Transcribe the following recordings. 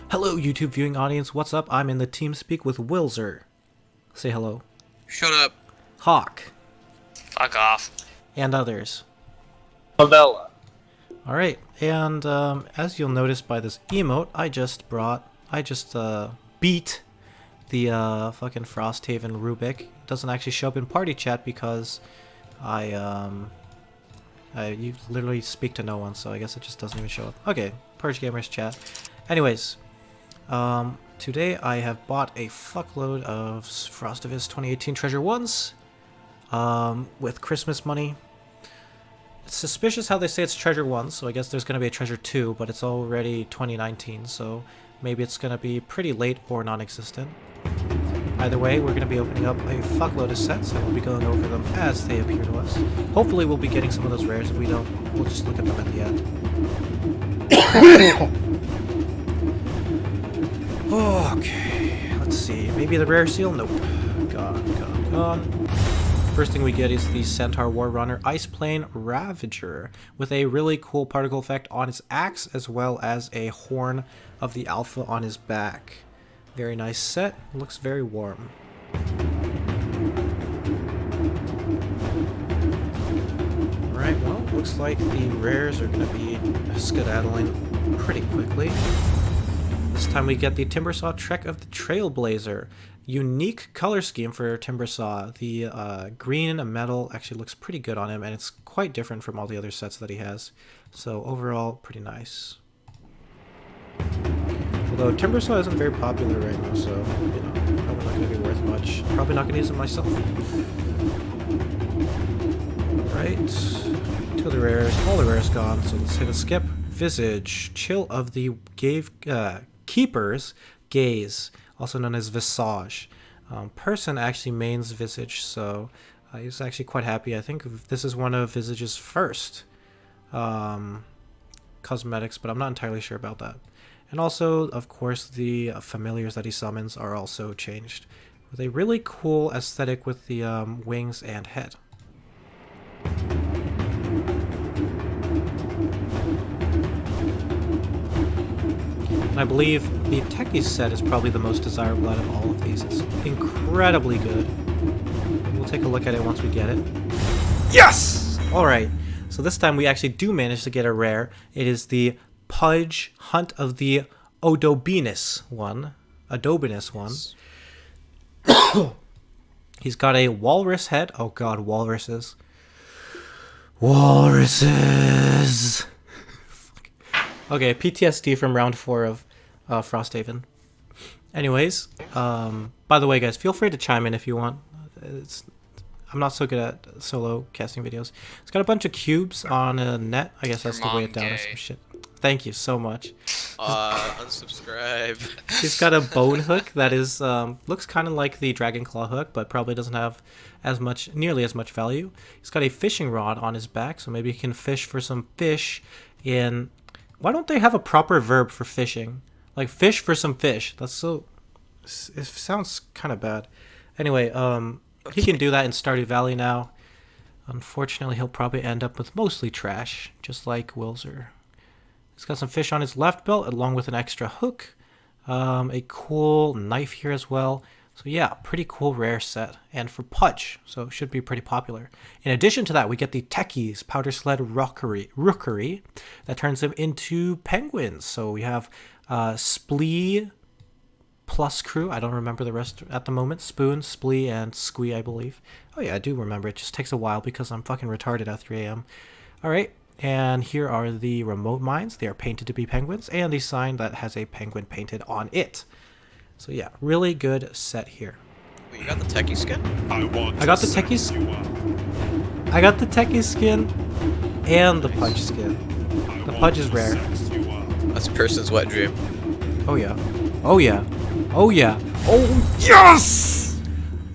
Hello, YouTube viewing audience. What's up? I'm in the TeamSpeak with Wilzer. Say hello. Shut up. Hawk. Fuck off. And others. Favela. Alright, and as you'll notice by this emote, I just beat the fucking Frosthaven Rubik. It doesn't actually show up in party chat because you literally speak to no one, so I guess it just doesn't even show up. Okay, Purge Gamers chat. Anyways, today I have bought a fuckload of Frostivus 2018 Treasure 1s with Christmas money. It's suspicious how they say it's Treasure 1, so I guess there's going to be a Treasure 2, but it's already 2019, so maybe it's going to be pretty late or non-existent. Either way, we're going to be opening up a fuckload of sets, and we'll be going over them as they appear to us. Hopefully we'll be getting some of those rares. If we don't, we'll just look at them at the end. Okay, let's see. Maybe the rare seal? Nope. Gone. First thing we get is the Centaur War Runner Iceplane Ravager with a really cool particle effect on his axe as well as a horn of the alpha on his back. Very nice set. Looks very warm. Alright, well, looks like the rares are going to be skedaddling pretty quickly. This time we get the Timbersaw Trek of the Trailblazer. Unique color scheme for Timbersaw. The green and metal actually looks pretty good on him, and it's quite different from all the other sets that he has. So overall, pretty nice. Although Timbersaw isn't very popular right now, so, you know, probably not going to be worth much. Probably not going to use it myself. Right. Two of the rares. All the rares gone, so let's hit a skip. Visage. Chill of the Keeper's Gaze, also known as Visage. Person actually mains Visage, so he's actually quite happy. I think this is one of Visage's first cosmetics, but I'm not entirely sure about that. And also, of course, the familiars that he summons are also changed with a really cool aesthetic with the wings and head. And I believe the Techie set is probably the most desirable out of all of these. It's incredibly good. We'll take a look at it once we get it. Yes! Alright, so this time we actually do manage to get a rare. It is the Pudge Hunt of the Odobinus one. He's got a walrus head. Oh god, walruses. Walruses! Okay, PTSD from round 4 of Frosthaven. Anyways, by the way, guys, feel free to chime in if you want. I'm not so good at solo casting videos. It's got a bunch of cubes on a net. I guess that's to weigh it down or some shit. Thank you so much. Unsubscribe. He's got a bone hook that is looks kind of like the dragon claw hook, but probably doesn't have nearly as much value. He's got a fishing rod on his back, so maybe he can fish for some fish in. Why don't they have a proper verb for fishing? Like fish for some fish. That's so. It sounds kind of bad. Anyway, he can do that in Stardew Valley now. Unfortunately, he'll probably end up with mostly trash, just like Wilzer. He's got some fish on his left belt, along with an extra hook. A cool knife here as well. So yeah, pretty cool rare set. And for Pudge, so it should be pretty popular. In addition to that, we get the Techies Powder Sled Rookery that turns him into penguins. So we have Splee plus crew. I don't remember the rest at the moment. Spoon, Splee, and Squee, I believe. Oh yeah, I do remember. It just takes a while because I'm fucking retarded at 3 a.m. Alright, and here are the remote mines. They are painted to be penguins, and the sign that has a penguin painted on it. So yeah, really good set here. Wait, you got the Techie skin? I got the Techie skin. I got the Techie skin and the Pudge skin. The Pudge is rare. That's a person's wet dream. Oh yeah. Oh yeah. Oh yeah. Oh yes!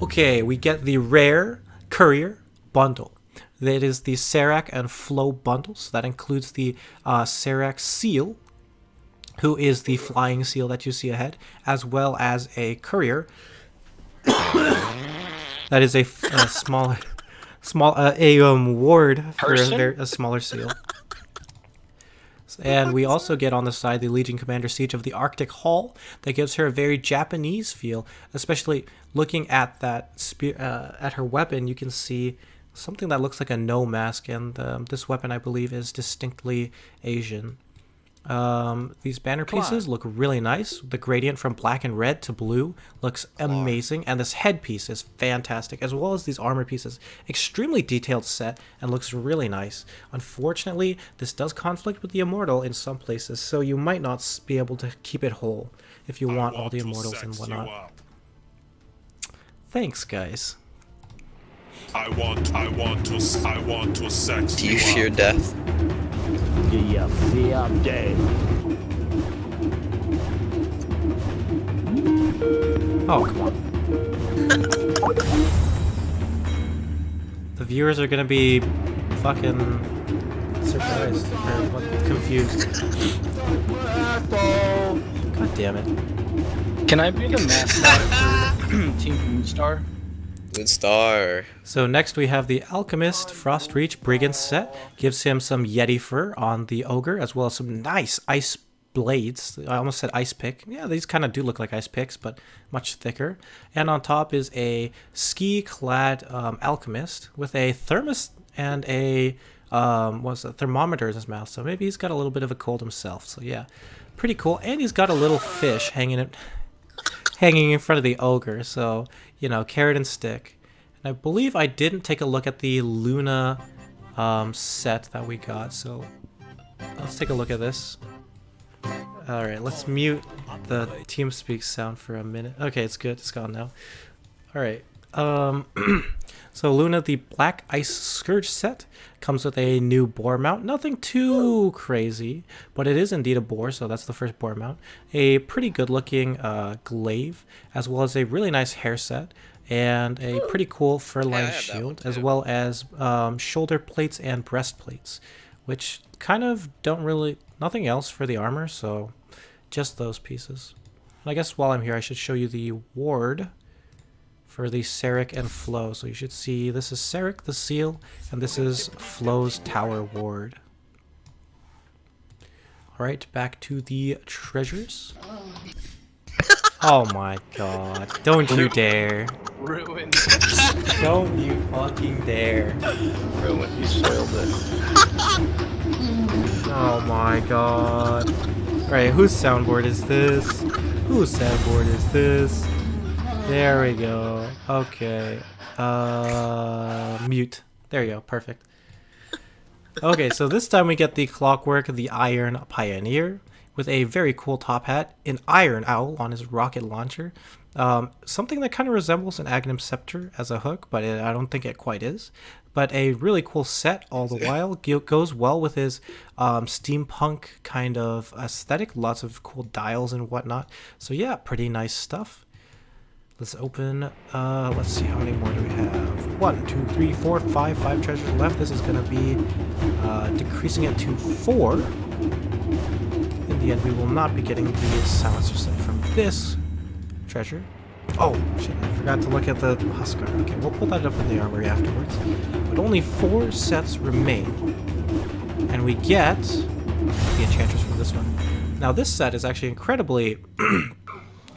Okay, we get the rare courier bundle. That is the Serac and Flow bundle. So that includes the Serac seal, who is the flying seal that you see ahead, as well as a courier. That is a ward for a smaller seal. And we also get on the side the Legion Commander Siege of the Arctic Hall. That gives her a very Japanese feel, especially looking at that at her weapon. You can see something that looks like a no mask, and this weapon, I believe, is distinctly Asian. These banner pieces look really nice. The gradient from black and red to blue looks amazing, and this headpiece is fantastic, as well as these armor pieces. Extremely detailed set and looks really nice. Unfortunately, this does conflict with the Immortal in some places, so you might not be able to keep it whole if you want all the Immortals and whatnot. Thanks, guys. I want to sex Do you fear death? Do you fear death? Oh, come on. The viewers are gonna be fucking surprised or confused. God damn it. Can I be the mascot for Team Moonstar? Good star. So next we have the Alchemist Frostreach Brigand set. Gives him some Yeti fur on the Ogre, as well as some nice ice blades. I almost said ice pick. Yeah, these kind of do look like ice picks, but much thicker. And on top is a ski-clad Alchemist with a thermos and a thermometer in his mouth. So maybe he's got a little bit of a cold himself. So yeah, pretty cool. And he's got a little fish hanging in front of the Ogre. So, you know, carrot and stick. And I believe I didn't take a look at the Luna set that we got. So let's take a look at this. Alright, let's mute the TeamSpeak sound for a minute. Okay, it's good. It's gone now. Alright. So Luna, the Black Ice Scourge set, comes with a new boar mount. Nothing too crazy, but it is indeed a boar, so that's the first boar mount. A pretty good looking glaive, as well as a really nice hair set, and a pretty cool fur-lined shield, as well as shoulder plates and breastplates, which kind of don't really... nothing else for the armor, so just those pieces. And I guess while I'm here, I should show you the ward for the Seric and Flo. So you should see this is Seric the Seal, and this is Flo's Tower ward. Alright, back to the treasures. Oh my god. Don't you dare. Ruined. Don't you fucking dare. Ruined. You spoiled it. Oh my god. Alright, whose soundboard is this? Whose soundboard is this? There we go. Okay. Mute. There you go. Perfect. Okay, so this time we get the Clockwork, the Iron Pioneer, with a very cool top hat, an Iron Owl on his rocket launcher. Something that kind of resembles an Aghanim Scepter as a hook, but I don't think it quite is. But a really cool set all the while. Goes well with his steampunk kind of aesthetic. Lots of cool dials and whatnot. So yeah, pretty nice stuff. Let's open, let's see, how many more do we have? 1, 2, 3, 4, 5, 5 treasures left. This is going to be decreasing it to 4. In the end, we will not be getting the silencer set from this treasure. Oh, shit, I forgot to look at the Huskar. Okay, we'll pull that up in the armory afterwards. But only 4 sets remain. And we get the Enchantress from this one. Now, this set is actually incredibly...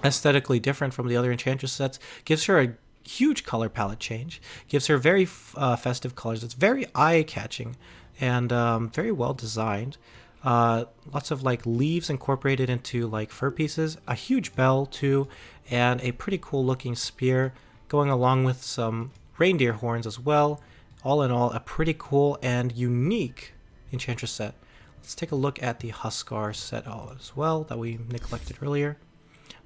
aesthetically different from the other Enchantress sets. Gives her a huge color palette change. Gives her very festive colors. It's very eye-catching and very well designed. Lots of like leaves incorporated into like fur pieces. A huge bell too, and a pretty cool looking spear going along with some reindeer horns as well. All in all, a pretty cool and unique Enchantress set. Let's take a look at the Huskar set as well that we neglected earlier.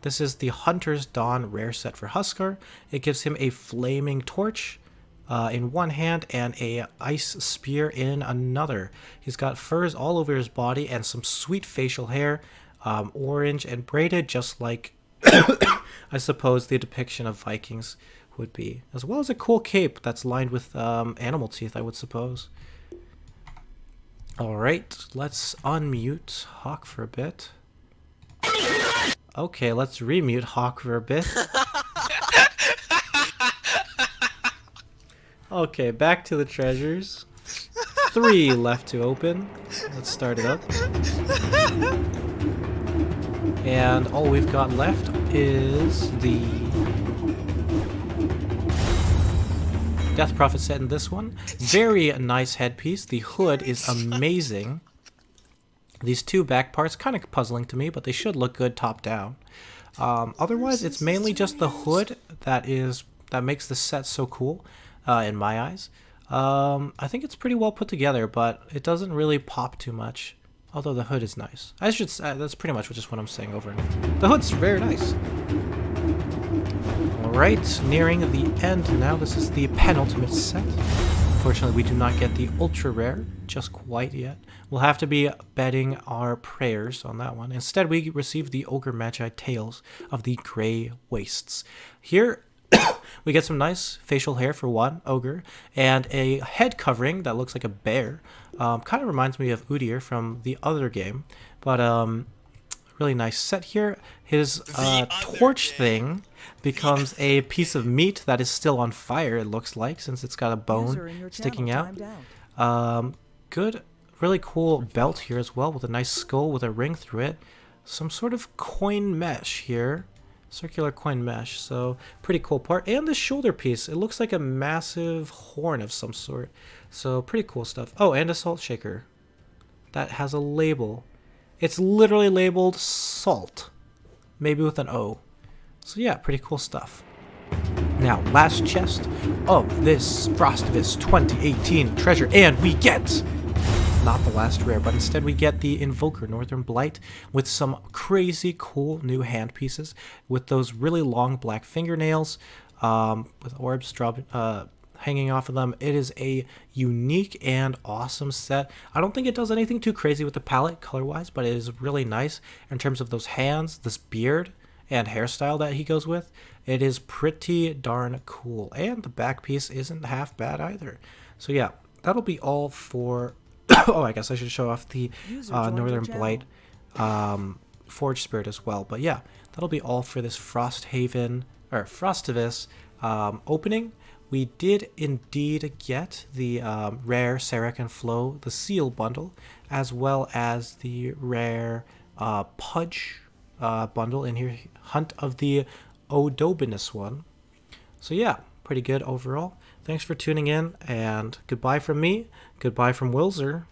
This is the Hunter's Dawn rare set for Huskar. It gives him a flaming torch in one hand and a ice spear in another. He's got furs all over his body and some sweet facial hair, orange and braided, just like I suppose the depiction of Vikings would be, as well as a cool cape that's lined with animal teeth, I would suppose. Alright, let's unmute Hawk for a bit. Okay, let's remute Hawk for a bit. Okay, back to the treasures. 3 left to open. Let's start it up. And all we've got left is the Death Prophet set in this one. Very nice headpiece. The hood is amazing. These two back parts kind of puzzling to me, but they should look good top down. Otherwise, it's mainly just the hood that makes the set so cool in my eyes. I think it's pretty well put together, but it doesn't really pop too much. Although the hood is nice. I should say, that's pretty much just what I'm saying over and over. The hood's very nice. Alright, nearing the end now. This is the penultimate set. Unfortunately, we do not get the ultra rare just quite yet. We'll have to be betting our prayers on that one. Instead, we receive the Ogre Magi Tales of the Grey Wastes. Here, we get some nice facial hair for one, ogre, and a head covering that looks like a bear. Kind of reminds me of Udyr from the other game, but really nice set here. His torch thing becomes a piece of meat that is still on fire, it looks like, since it's got a bone sticking out. Good, really cool belt here as well, with a nice skull with a ring through it. Some sort of coin mesh here. Circular coin mesh, so pretty cool part. And the shoulder piece, it looks like a massive horn of some sort. So pretty cool stuff. Oh, and a salt shaker that has a label. It's literally labeled salt, maybe with an O. So yeah, pretty cool stuff. Now, last chest of this Frostivus 2018 treasure, and we get not the last rare, but instead we get the Invoker Northern Blight with some crazy cool new hand pieces with those really long black fingernails with orbs hanging off of them. It is a unique and awesome set. I don't think it does anything too crazy with the palette color-wise, but it is really nice in terms of those hands, this beard, and hairstyle that he goes with. It is pretty darn cool, and the back piece isn't half bad either. So yeah, that'll be all for... oh, I guess I should show off the Northern Blight Forge Spirit as well. But yeah, that'll be all for this Frostivus opening. We did indeed get the rare Sarek and Flo, the Seal bundle, as well as the rare Pudge bundle in here, Hunt of the Odobinus one. So yeah, pretty good overall. Thanks for tuning in, and goodbye from me. Goodbye from Wilzer.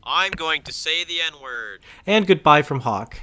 I'm going to say the N-word. And goodbye from Hawk.